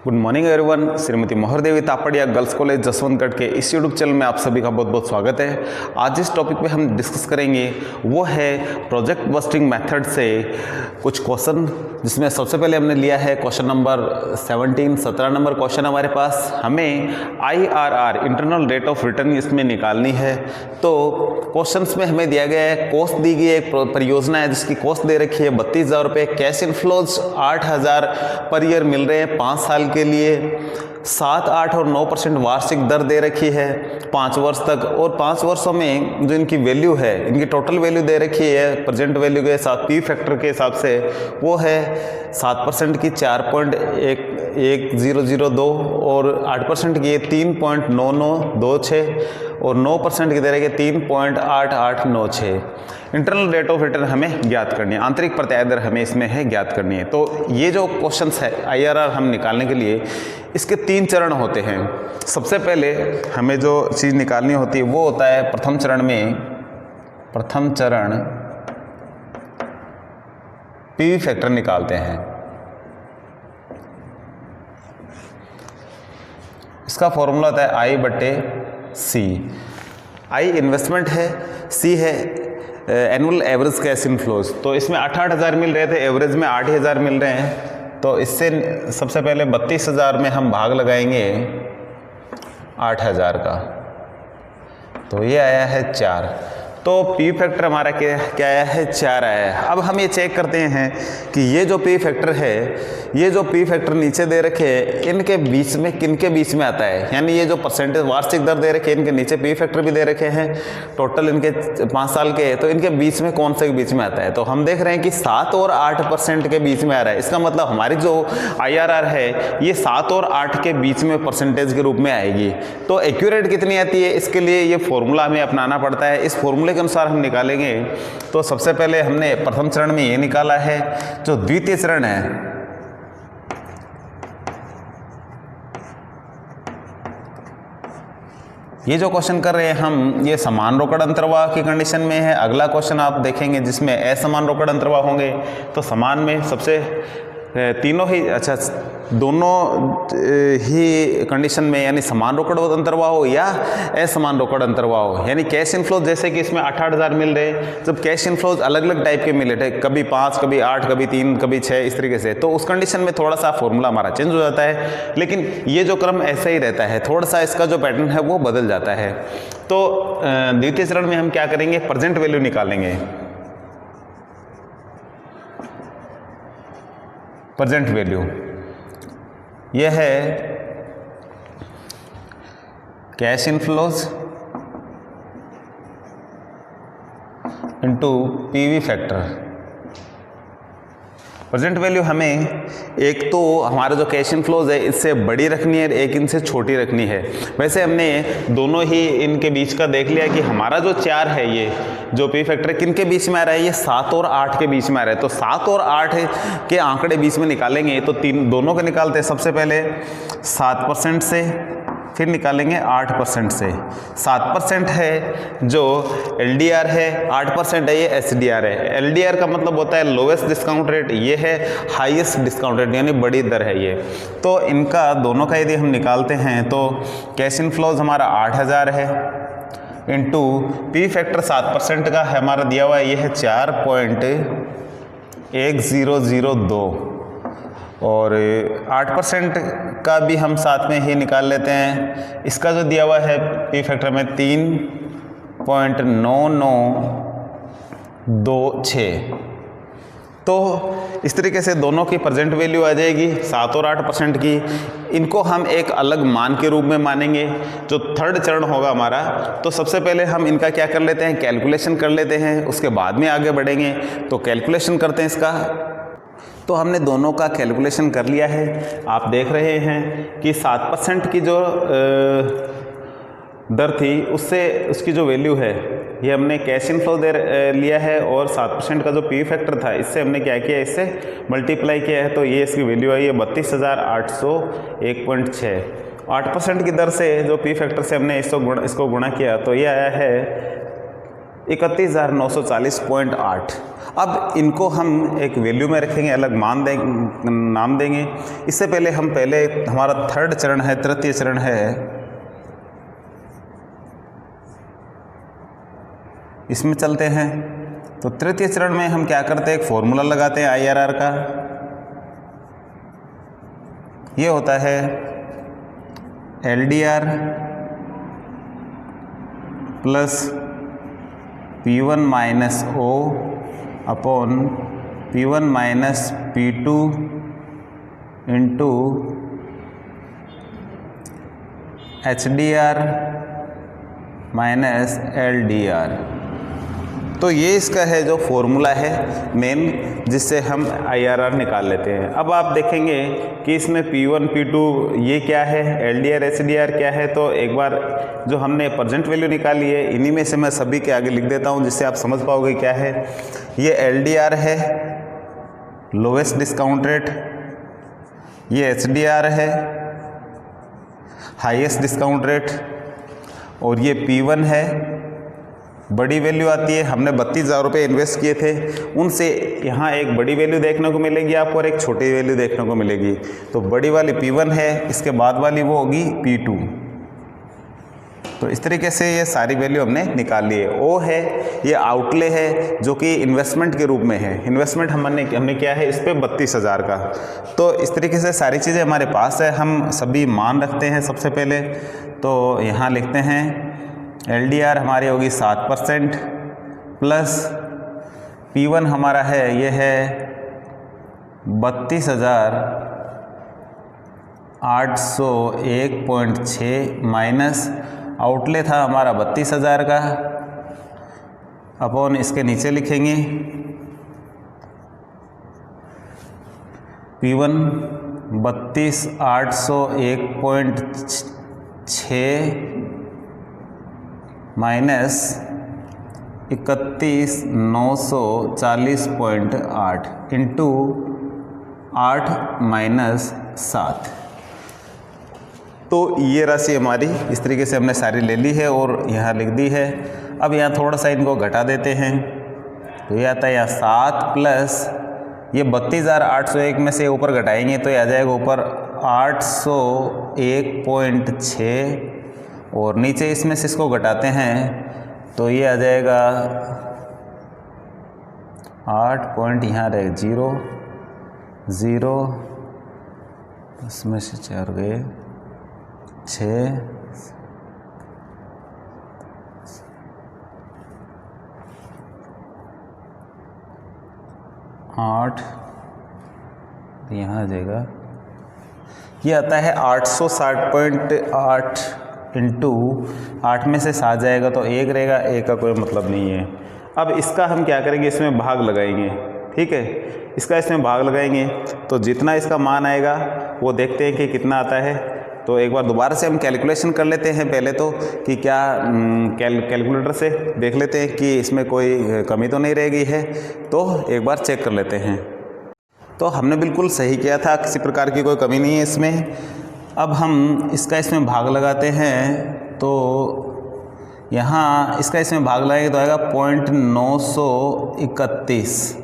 Good morning everyone. Shrimati Mohardevi Tapadia girls college Jaswantgarh के इस YouTube channel में आप सभी का बहुत बहुत स्वागत है। आज जिस टॉपिक पे हम डिस्कस करेंगे वो है प्रोजेक्ट बस्टिंग मेथड से कुछ क्वेश्चन, जिसमें सबसे पहले हमने लिया है क्वेश्चन नंबर 17 नंबर क्वेश्चन हमारे पास। हमें IRR internal rate of return इसमें निकालनी है। तो क्वेश्चंस में हमें दिया गया है, कॉस्ट दी गई है, एक परियोजना है जिसकी कॉस्ट दे रखी है 32,000 रुपये, कैश इनफ्लोज 8,000 पर ईयर मिल रहे हैं 5 साल के लिए, 7, 8 और 9% वार्षिक दर दे रखी है 5 वर्ष तक, और 5 वर्षों में जो इनकी वैल्यू है, इनकी टोटल वैल्यू दे रखी है प्रेजेंट वैल्यू के साथ पी फैक्टर के हिसाब से, वो है 7% की 4.1002 और 8% की 3.9926 और 9% की दे रखी है 3.8896। इंटरनल रेट ऑफ रिटर्न हमें ज्ञात करनी है, आंतरिक प्रत्याय दर हमें इसमें है ज्ञात करनी है। तो ये जो क्वेश्चंस है IRR हम निकालने के लिए, इसके 3 चरण होते हैं। सबसे पहले हमें जो चीज़ निकालनी होती है वो होता है प्रथम चरण पीवी फैक्टर निकालते हैं। इसका फॉर्मूला होता है I/C। I इन्वेस्टमेंट है, C है एनुअल एवरेज कैश इनफ्लोज। तो इसमें 8,000 मिल रहे थे, एवरेज में 8,000 मिल रहे हैं। तो इससे सबसे पहले 32,000 में हम भाग लगाएंगे 8,000 का, तो ये आया है 4। तो पी फैक्टर हमारा क्या आया है, 4 आया है। अब हम ये चेक करते हैं कि ये जो पी फैक्टर है, ये जो पी फैक्टर नीचे दे रखे हैं, इनके बीच में किनके बीच में आता है, यानी ये जो परसेंटेज वार्षिक दर दे रखे हैं, इनके नीचे पी फैक्टर भी दे रखे हैं, टोटल इनके 5 साल के, तो इनके बीच में कौन से के बीच में आता है। तो हम देख रहे हैं कि 7 और 8% के बीच में आ रहा है। इसका मतलब हमारी जो IRR है ये 7 और 8 के बीच में परसेंटेज के रूप में आएगी। तो एक्यूरेट कितनी आती है, इसके लिए ये फॉर्मूला हमें अपनाना पड़ता है। इस फॉर्मूले के अनुसार हम निकालेंगे। तो सबसे पहले हमने प्रथम चरण में ये निकाला है। जो द्वितीय चरण है, ये जो क्वेश्चन कर रहे हैं हम, ये समान रोकड़ अंतर्वाह की कंडीशन में है। अगला क्वेश्चन आप देखेंगे जिसमें असमान रोकड़ अंतर्वाह होंगे। तो समान में सबसे तीनों ही, अच्छा दोनों ही कंडीशन में, यानी समान रोकड़ अंतर्वाह हो या असमान रोकड़ अंतर्वाह हो, यानी कैश इनफ्लोज जैसे कि इसमें 8,000 मिल रहे हैं, जब कैश इनफ्लोज अलग अलग टाइप के मिले थे, कभी 5, कभी 8, कभी 3, कभी 6, इस तरीके से, तो उस कंडीशन में थोड़ा सा फॉर्मूला हमारा चेंज हो जाता है। लेकिन ये जो क्रम ऐसा ही रहता है, थोड़ा सा इसका जो पैटर्न है वो बदल जाता है। तो द्वितीय चरण में हम क्या करेंगे, प्रेजेंट वैल्यू निकालेंगे। प्रेजेंट वैल्यू यह है cash inflows into PV factor. Present value हमें एक तो हमारा जो कैश इनफ्लोज है इससे बड़ी रखनी है, एक इनसे छोटी रखनी है। वैसे हमने दोनों ही इनके बीच का देख लिया कि हमारा जो 4 है, ये जो पी फैक्टर किन के बीच में आ रहा है, ये 7 और 8 के बीच में आ रहा है। तो 7 और 8 के आंकड़े बीच में निकालेंगे। तो दोनों के निकालते हैं। सबसे पहले 7% से, फिर निकालेंगे 8% से। 7% है जो LDR है, 8% है ये SDR है। LDR का मतलब होता है लोवेस्ट डिस्काउंट रेट, ये है हाईएस्ट डिस्काउंट रेट, यानी बड़ी दर है ये। तो इनका दोनों का यदि हम निकालते हैं तो कैश इनफ्लोज हमारा 8,000 है इंटू पी फैक्टर 7% का है हमारा दिया हुआ है, ये है 4.1002 और 8% का भी हम साथ में ही निकाल लेते हैं। इसका जो दिया हुआ है पी फैक्टर में 3.9926। तो इस तरीके से दोनों की प्रेजेंट वैल्यू आ जाएगी 7 और 8% की। इनको हम एक अलग मान के रूप में मानेंगे जो थर्ड चरण होगा हमारा। तो सबसे पहले हम इनका क्या कर लेते हैं, कैलकुलेशन कर लेते हैं, उसके बाद में आगे बढ़ेंगे। तो कैलकुलेशन करते हैं इसका। तो हमने दोनों का कैलकुलेशन कर लिया है। आप देख रहे हैं कि 7% की जो दर थी उससे उसकी जो वैल्यू है, ये हमने कैश इनफ्लो लिया है, और 7% का जो पी फैक्टर था इससे हमने क्या किया, इससे मल्टीप्लाई किया है। तो ये इसकी वैल्यू आई है 32,801.6। 8% की दर से जो पी फैक्टर से हमने इसको गुणा किया, तो ये आया है 31,940.8। अब इनको हम एक वैल्यू में रखेंगे, अलग नाम देंगे। इससे पहले हमारा थर्ड चरण है, तृतीय चरण है, इसमें चलते हैं। तो तृतीय चरण में हम क्या करते हैं, एक फॉर्मूला लगाते हैं IRR का। ये होता है LDR plus P1 minus O upon P1 minus P2 into HDR minus LDR। तो ये इसका है जो फॉर्मूला है मेन, जिससे हम IRR निकाल लेते हैं। अब आप देखेंगे कि इसमें P1 P2 ये क्या है, LDR HDR क्या है। तो एक बार जो हमने प्रेजेंट वैल्यू निकाली है, इन्हीं में से मैं सभी के आगे लिख देता हूँ, जिससे आप समझ पाओगे क्या है। ये LDR है, लोवेस्ट डिस्काउंट रेट। ये HDR है, हाईएस्ट डिस्काउंट रेट। और ये P1 है, बड़ी वैल्यू आती है। हमने 32,000 रुपये इन्वेस्ट किए थे, उनसे यहाँ एक बड़ी वैल्यू देखने को मिलेगी आपको और एक छोटी वैल्यू देखने को मिलेगी। तो बड़ी वाली P1 है, इसके बाद वाली वो होगी P2। तो इस तरीके से ये सारी वैल्यू हमने निकाल ली है। O है, ये आउटले है जो कि इन्वेस्टमेंट के रूप में है। इन्वेस्टमेंट हमने किया है इस पर 32,000 का। तो इस तरीके से सारी चीज़ें हमारे पास है। हम सभी मान रखते हैं सबसे पहले। तो यहाँ लिखते हैं LDR हमारी होगी 7% प्लस P1 हमारा है, ये है 32,801.6 माइनस आउटले था हमारा 32,000 का, अपॉन इसके नीचे लिखेंगे P1 32,801.6 माइनस 31,940.8 इंटू 8 माइनस 7। तो ये राशि हमारी इस तरीके से हमने सारी ले ली है और यहाँ लिख दी है। अब यहाँ थोड़ा सा इनको घटा देते हैं। तो ये आता है यहाँ 7 प्लस ये 32,801 में से ऊपर घटाएंगे तो ये आ जाएगा ऊपर 801.6 और नीचे इसमें से इसको घटाते हैं तो ये आ जाएगा 8 पॉइंट, यहाँ रहे 0 0, इसमें से 4 गए 6 8, यहाँ आ जाएगा, ये आता है 860.8 इंटू 8 में से 7 जाएगा तो 1 रहेगा, 1 का कोई मतलब नहीं है। अब इसका हम क्या करेंगे, इसमें भाग लगाएंगे। ठीक है, इसका इसमें भाग लगाएंगे तो जितना इसका मान आएगा वो देखते हैं कि कितना आता है। तो एक बार दोबारा से हम कैलकुलेशन कर लेते हैं पहले तो कि क्या कैलकुलेटर से देख लेते हैं कि इसमें कोई कमी तो नहीं रह गई है। तो एक बार चेक कर लेते हैं। तो हमने बिल्कुल सही किया था, किसी प्रकार की कोई कमी नहीं है इसमें। अब हम इसका इसमें भाग लगाते हैं तो यहाँ इसका इसमें भाग लगाएंगे तो आएगा 0.931।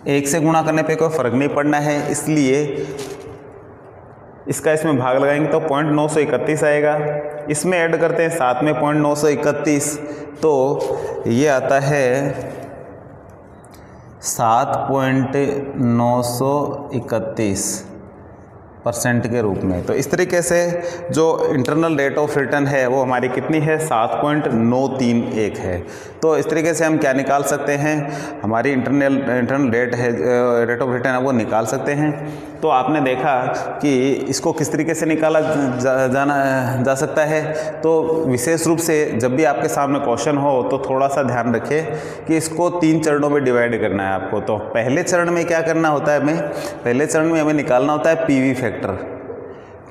1 से गुणा करने पे कोई फ़र्क नहीं पड़ना है, इसलिए इसका इसमें भाग लगाएंगे तो 0.931 आएगा। इसमें ऐड करते हैं साथ में 0.931 तो ये आता है 7.931% के रूप में। तो इस तरीके से जो इंटरनल रेट ऑफ रिटर्न है वो हमारी कितनी है, 7.931 है। तो इस तरीके से हम क्या निकाल सकते हैं, हमारी इंटरनल रेट ऑफ रिटर्न है वो निकाल सकते हैं। तो आपने देखा कि इसको किस तरीके से निकाला जा सकता है। तो विशेष रूप से जब भी आपके सामने क्वेश्चन हो तो थोड़ा सा ध्यान रखें कि इसको 3 चरणों में डिवाइड करना है आपको। तो पहले चरण में क्या करना होता है, पहले चरण में हमें निकालना होता है पीवी फैक्टर।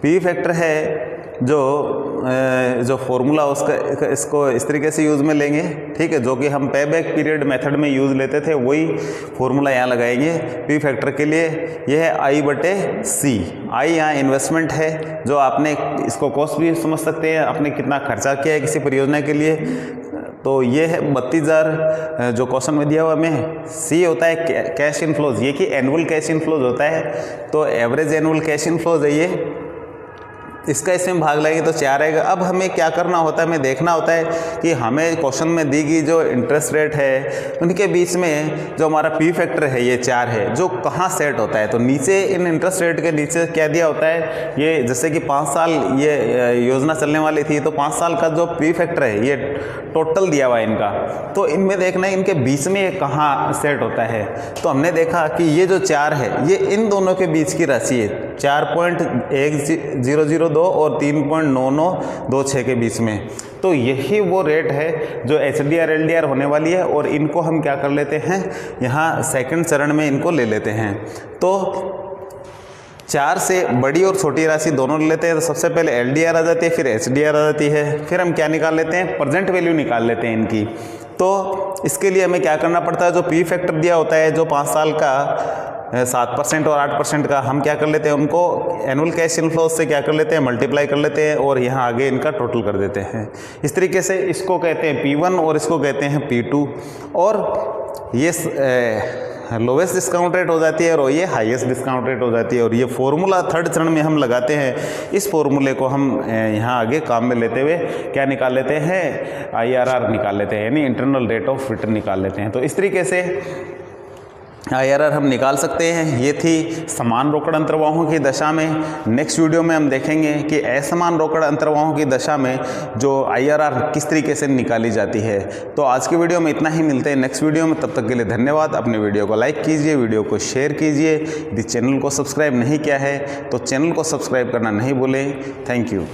पीवी फैक्टर है जो फॉर्मूला उसका इसको इस तरीके से यूज़ में लेंगे। ठीक है, जो कि हम पे बैक पीरियड मेथड में यूज़ लेते थे, वही फॉर्मूला यहाँ लगाएंगे पी फैक्टर के लिए। यह है I/C। I यहाँ इन्वेस्टमेंट है, जो आपने इसको कॉस्ट भी समझ सकते हैं, आपने कितना खर्चा किया है किसी परियोजना के लिए। तो ये है 32,000 जो क्वेश्चन में दिया हुआ हमें। सी होता है कैश इनफ्लोज, ये कि एनुअल कैश इनफ्लोज होता है, तो एवरेज एनुअल कैश इनफ्लोज है ये, इसका इसमें भाग लगेगा तो 4 आएगा। अब हमें क्या करना होता है, हमें देखना होता है कि हमें क्वेश्चन में दी गई जो इंटरेस्ट रेट है उनके बीच में जो हमारा पी फैक्टर है ये 4 है, जो कहाँ सेट होता है। तो नीचे इन इंटरेस्ट रेट के नीचे क्या दिया होता है, ये जैसे कि 5 साल ये योजना चलने वाली थी, तो 5 साल का जो पी फैक्टर है ये टोटल दिया हुआ है इनका, तो इनमें देखना है इनके बीच में कहाँ सेट होता है। तो हमने देखा कि ये जो 4 है ये इन दोनों के बीच की राशि है, 4.1002 और 3.9926 के बीच में। तो यही वो रेट है जो HDR LDR होने वाली है, और इनको हम क्या कर लेते हैं, यहाँ सेकंड चरण में इनको ले लेते हैं। तो 4 से बड़ी और छोटी राशि दोनों ले लेते हैं। तो सबसे पहले LDR आ जाती है, फिर HDR आ जाती है, फिर हम क्या निकाल लेते हैं, प्रेजेंट वैल्यू निकाल लेते हैं इनकी। तो इसके लिए हमें क्या करना पड़ता है, जो पी फैक्टर दिया होता है जो 5 साल का 7% और 8% का, हम क्या कर लेते हैं उनको एनुअल कैश इनफ्लोज से क्या कर लेते हैं, मल्टीप्लाई कर लेते हैं और यहाँ आगे इनका टोटल कर देते हैं। इस तरीके से इसको कहते हैं P1 और इसको कहते हैं P2, और ये लोवेस्ट डिस्काउंट रेट हो जाती है और ये हाईएस्ट डिस्काउंट रेट हो जाती है। और ये फॉर्मूला थर्ड चरण में हम लगाते हैं, इस फॉर्मूले को हम यहाँ आगे काम में लेते हुए क्या निकाल लेते हैं, IRR निकाल लेते हैं, यानी इंटरनल रेट ऑफ रिटर्न निकाल लेते हैं। तो इस तरीके से IRR हम निकाल सकते हैं। ये थी समान रोकड़ अंतर्वाहों की दशा में। नेक्स्ट वीडियो में हम देखेंगे कि असमान रोकड़ अंतर्वाहों की दशा में जो IRR किस तरीके से निकाली जाती है। तो आज की वीडियो में इतना ही, मिलते हैं नेक्स्ट वीडियो में, तब तक के लिए धन्यवाद। अपने वीडियो को लाइक कीजिए, वीडियो को शेयर कीजिए, यदि चैनल को सब्सक्राइब नहीं किया है तो चैनल को सब्सक्राइब करना नहीं भूलें। Thank you.